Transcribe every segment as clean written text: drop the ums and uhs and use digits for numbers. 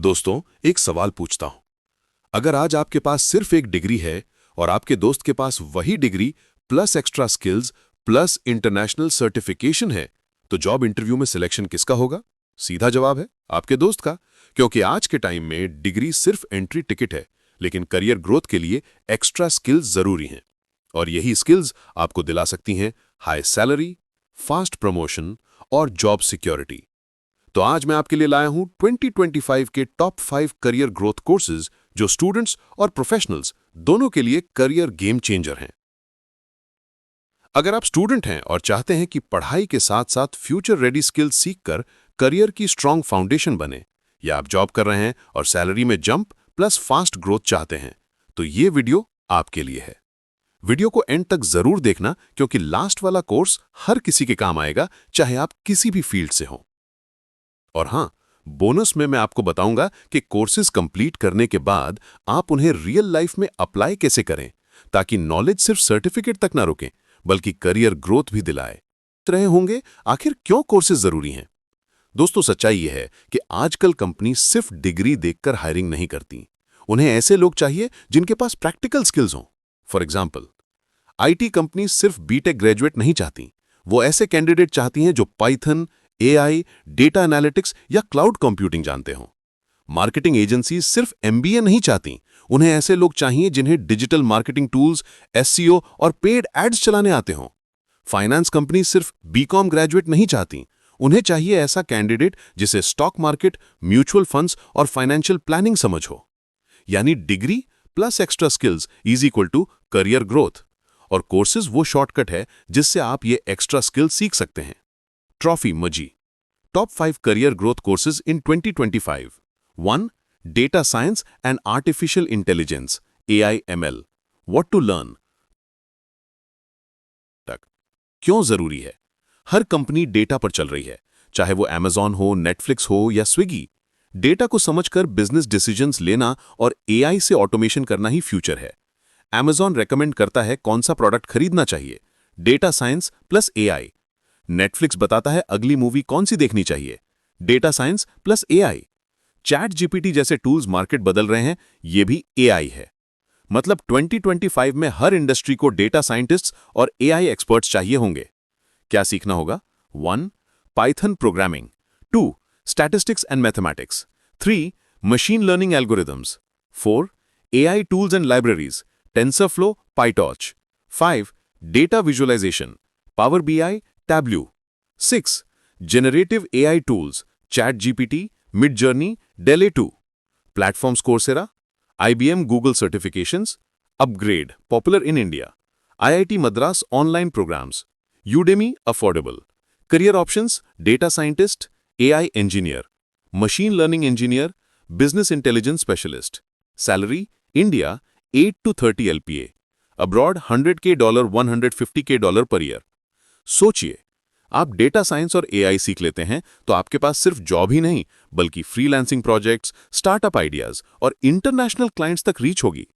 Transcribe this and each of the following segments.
दोस्तों, एक सवाल पूछता हूं। अगर आज आपके पास सिर्फ एक डिग्री है और आपके दोस्त के पास वही degree plus extra skills plus international certification है, तो जॉब इंटरव्यू में सिलेक्शन किसका होगा? सीधा जवाब है आपके दोस्त का, क्योंकि आज के टाइम में डिग्री सिर्फ एंट्री टिकट है, लेकिन करियर ग्रोथ के लिए एक्स्ट्रा स्किल्स जरूरी हैं। और यही स्किल्स आपको दिला सकती हैं हाई सैलरी, फास्ट प्रमोशन और जॉब सिक्योरिटी। तो आज मैं आपके लिए लाया हूं 2025 के टॉप 5 करियर ग्रोथ कोर्सेज जो स्टूडेंट्स और प्रोफेशनल्स दोनों के लिए करियर गेम चेंजर हैं। अगर आप स्टूडेंट हैं और चाहते हैं कि पढ़ाई के साथ साथ फ्यूचर रेडी स्किल्स सीखकर करियर की स्ट्रांग फाउंडेशन बने, या आप जॉब कर रहे हैं और सैलरी में जंप प्लस फास्ट ग्रोथ चाहते हैं, तो ये वीडियो आपके लिए है। वीडियो को एंड तक जरूर देखना, क्योंकि लास्ट वाला कोर्स हर किसी के काम आएगा, चाहे आप किसी भी फील्ड से हों। और हां, बोनस में मैं आपको बताऊंगा कि कोर्सेज कंप्लीट करने के बाद आप उन्हें रियल लाइफ में अप्लाई कैसे करें, ताकि नॉलेज सिर्फ सर्टिफिकेट तक ना रुके, बल्कि करियर ग्रोथ भी दिलाए। रहे होंगे आखिर क्यों कोर्सेज जरूरी हैं? दोस्तों, सच्चाई यह है कि आजकल कंपनी सिर्फ डिग्री देखकर हायरिंग नहीं करती। उन्हें ऐसे लोग चाहिए जिनके पास प्रैक्टिकल स्किल्स हों। फॉर एग्जाम्पल, आईटी कंपनी सिर्फ बीटेक ग्रेजुएट नहीं चाहती, वो ऐसे कैंडिडेट चाहती हैं जो पाइथन, एआई, डेटा एनालिटिक्स या क्लाउड कंप्यूटिंग जानते हों। मार्केटिंग एजेंसीज सिर्फ एमबीए नहीं चाहती, उन्हें ऐसे लोग चाहिए जिन्हें डिजिटल मार्केटिंग टूल्स, एसईओ और पेड एड्स चलाने आते हों। फाइनेंस कंपनी सिर्फ बीकॉम ग्रेजुएट नहीं चाहती, उन्हें चाहिए ऐसा कैंडिडेट जिसे स्टॉक मार्केट, म्यूचुअल फंड्स और फाइनेंशियल प्लानिंग समझ हो। यानी degree plus extra skills is equal to career growth. और कोर्सेज वो शॉर्टकट है जिससे आप ये एक्स्ट्रा स्किल्स सीख सकते हैं। ट्रॉफी मजी top 5 career growth courses in 2025. 1. Data Science and Artificial Intelligence (AI/ML). What to learn? क्यों जरूरी है? हर कंपनी डेटा पर चल रही है, चाहे वो Amazon हो, Netflix हो या स्विगी। डेटा को समझकर बिजनेस डिसीजंस लेना और AI से ऑटोमेशन करना ही फ्यूचर है। Amazon रेकमेंड करता है कौन सा प्रोडक्ट खरीदना चाहिए, data science plus AI। Netflix बताता है अगली मूवी कौन सी देखनी चाहिए, data science plus AI. Chat GPT जैसे टूल्स मार्केट बदल रहे हैं, ये भी एआई है। मतलब 2025 में हर इंडस्ट्री को डेटा साइंटिस्ट्स और एआई एक्सपर्ट्स चाहिए होंगे। क्या सीखना होगा? 1. Python programming. 2. Statistics and mathematics. 3. Machine learning algorithms. 4. AI tools and libraries, TensorFlow, PyTorch. 5. Data visualization, power BI, Tableau. 6. Generative AI tools, ChatGPT, Midjourney, DALL-E 2. Platforms Coursera, IBM Google certifications, Upgrade, popular in India. IIT Madras online programs. Udemy, affordable. Career options, data scientist, AI engineer, machine learning engineer, business intelligence specialist. Salary, India, 8 to 30 LPA. Abroad, $100K, $150K per year. सोचिए, आप data science और AI सीख लेते हैं तो आपके पास सिर्फ job ही नहीं, बल्कि फ्रीलांसिंग प्रोजेक्ट्स, स्टार्टअप आइडियाज और इंटरनेशनल क्लाइंट्स तक रीच होगी।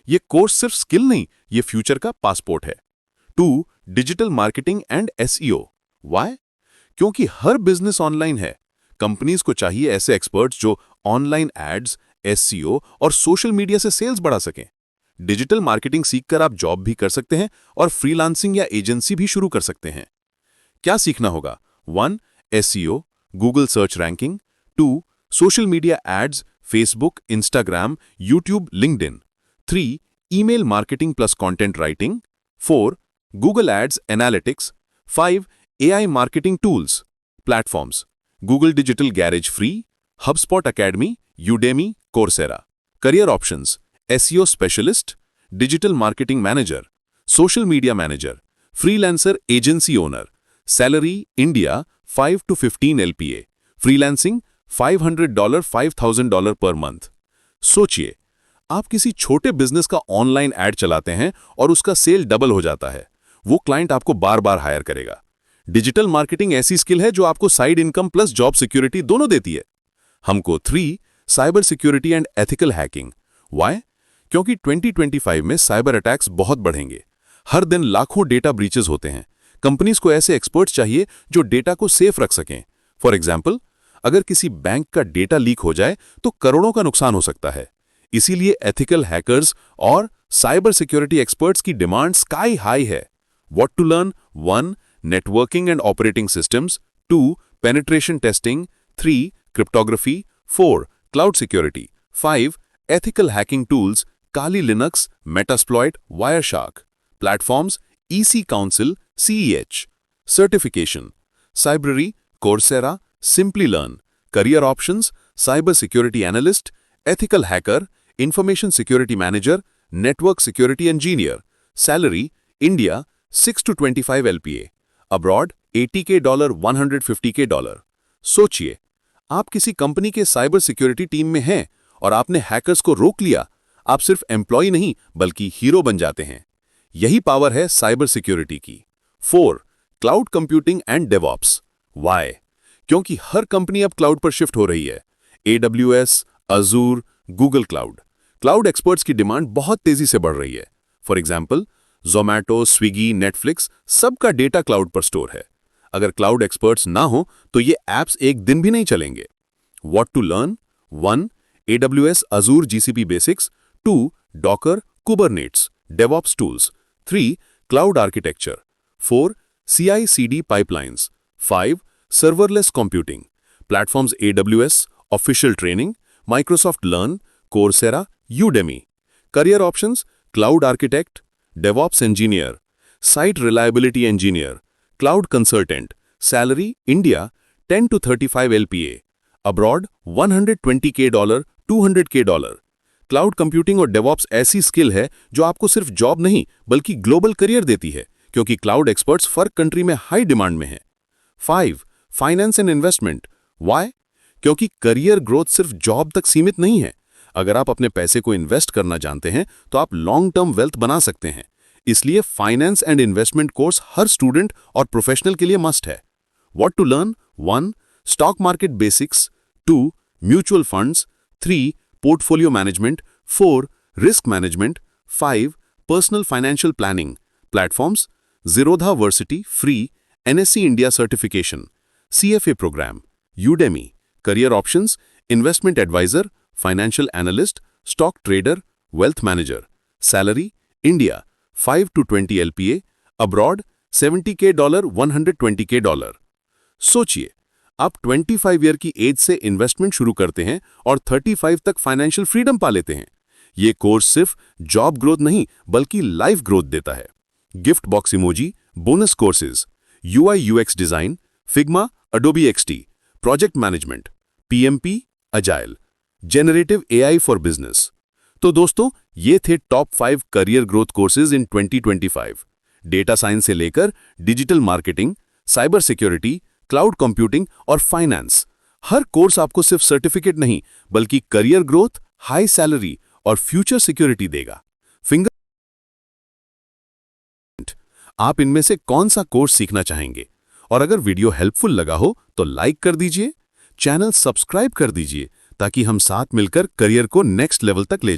ये कोर्स सिर्फ स्किल नहीं, ये फ्यूचर का पासपोर्ट है। 2. Digital marketing and SEO. Why? क्योंकि हर बिजनेस ऑनलाइन है। कंपनीज को चाहिए ऐसे एक्सपर्ट्स जो ऑनलाइन एड्स, एसईओ और सोशल मीडिया से सेल्स बढ़ा सकें। डिजिटल मार्केटिंग सीखकर आप जॉब भी कर सकते हैं और फ्रीलांसिंग या एजेंसी भी शुरू कर सकते हैं। क्या सीखना होगा? 1. SEO, Google search ranking. 2. Social media ads, Facebook, Instagram, YouTube, LinkedIn. 3. Email marketing plus content writing. 4. Google ads analytics. 5. AI marketing tools, platforms, Google digital garage free, HubSpot academy, Udemy, Coursera. Career options, SEO specialist, digital marketing manager, social media manager, freelancer agency owner. Salary, India, 5 to 15 LPA। Freelancing, $500, $5,000 per month. सोचिए, आप किसी छोटे business का online add चलाते हैं और उसका cell double हो जाता है। वो क्लाइंट आपको बार बार हायर करेगा। डिजिटल मार्केटिंग ऐसी स्किल है जो आपको side income plus job security दोनों देती है। हमको 3. Cyber security and ethical hacking. Why? क्योंकि 2025 में साइबर अटैक्स बहुत बढ़ेंगे। हर दिन लाखों डेटा ब्रीचेस होते हैं। कंपनीज को ऐसे एक्सपर्ट्स चाहिए जो डेटा को सेफ रख सकें। फॉर एग्जाम्पल, अगर किसी बैंक का डेटा लीक हो जाए तो करोड़ों का नुकसान हो सकता है। इसीलिए एथिकल हैकर्स और साइबर सिक्योरिटी एक्सपर्ट्स की डिमांड स्काई हाई है। What to learn: 1. Networking and operating systems, 2. Penetration testing, 3. Cryptography, 4. Cloud security, 5. Ethical hacking tools, Kali Linux, Metasploit, Wireshark. Platforms: EC Council, CEH. Certification: Cybrary, Coursera, Simplilearn. Career options: Cyber Security Analyst, Ethical Hacker, Information Security Manager, Network Security Engineer. Salary: India 6 to 25 LPA. Abroad $80K, $150K. सोचिए, आप किसी company के cyber security team में हैं और आपने hackers को रोक लिया। आप सिर्फ एम्प्लॉय नहीं बल्कि हीरो बन जाते हैं। यही पावर है साइबर सिक्योरिटी की। 4. Cloud computing and DevOps. Why? क्योंकि हर कंपनी अब क्लाउड पर शिफ्ट हो रही है। AWS, Azure, Google cloud. Cloud experts की डिमांड बहुत तेजी से बढ़ रही है। For example, Zomato, Swiggy, Netflix, सबका डेटा क्लाउड पर स्टोर है। अगर क्लाउड एक्सपर्ट्स ना हो तो ये ऐप्स एक दिन भी नहीं चलेंगे। What to learn: 1. AWS, Azure, GCP Basics, 2. Docker, Kubernetes, DevOps tools, 3. Cloud architecture, 4. CI/CD pipelines, 5. Serverless computing. Platforms: AWS, official training, Microsoft Learn, Coursera, Udemy. Career options: Cloud architect, DevOps engineer, Site reliability engineer, Cloud consultant. Salary: India 10 to 35 LPA. Abroad $120K, $200K. Cloud computing और DevOps ऐसी skill है जो आपको सिर्फ job नहीं बल्कि global career देती है, क्योंकि क्लाउड एक्सपर्ट्स फर्क कंट्री में हाई डिमांड में हैं। 5. Finance and investment. वाई? क्योंकि करियर ग्रोथ सिर्फ जॉब तक सीमित नहीं है। अगर आप अपने पैसे को इन्वेस्ट करना जानते हैं तो आप लॉन्ग टर्म वेल्थ बना सकते हैं। इसलिए फाइनेंस एंड इन्वेस्टमेंट कोर्स हर स्टूडेंट और प्रोफेशनल के लिए मस्ट है। What to learn: 1. Stock market basics, 2. Mutual funds, 3. Portfolio management, 4. Risk management, 5. Personal financial planning. Platforms: Zerodha Versity, free, NSE India certification, CFA program, Udemy. Career options: investment advisor, financial analyst, stock trader, wealth manager. Salary: India 5 to 20 LPA. Abroad $70K, $120K. सोचिए, आप 25 year की as से investment शुरू करते हैं और 35 तक financial freedom पा लेते हैं। ये कोर्स सिर्फ जॉब ग्रोथ नहीं बल्कि लाइफ ग्रोथ देता है। Gift box emoji, bonus courses, UI UX design, Figma, Adobe XD, project management, PMP, agile, generative AI for business. तो दोस्तों, ये थे top 5 career growth courses in 2025। Data science से लेकर digital marketing, cyber security, cloud computing और finance. हर course आपको सिर्फ certificate नहीं बल्कि करियर ग्रोथ, हाई सैलरी और फ्यूचर सिक्योरिटी देगा। फिंगर आप इनमें से कौन सा कोर्स सीखना चाहेंगे? और अगर वीडियो हेल्पफुल लगा हो तो लाइक कर दीजिए, चैनल सब्सक्राइब कर दीजिए ताकि हम साथ मिलकर करियर को नेक्स्ट लेवल तक ले जाएं।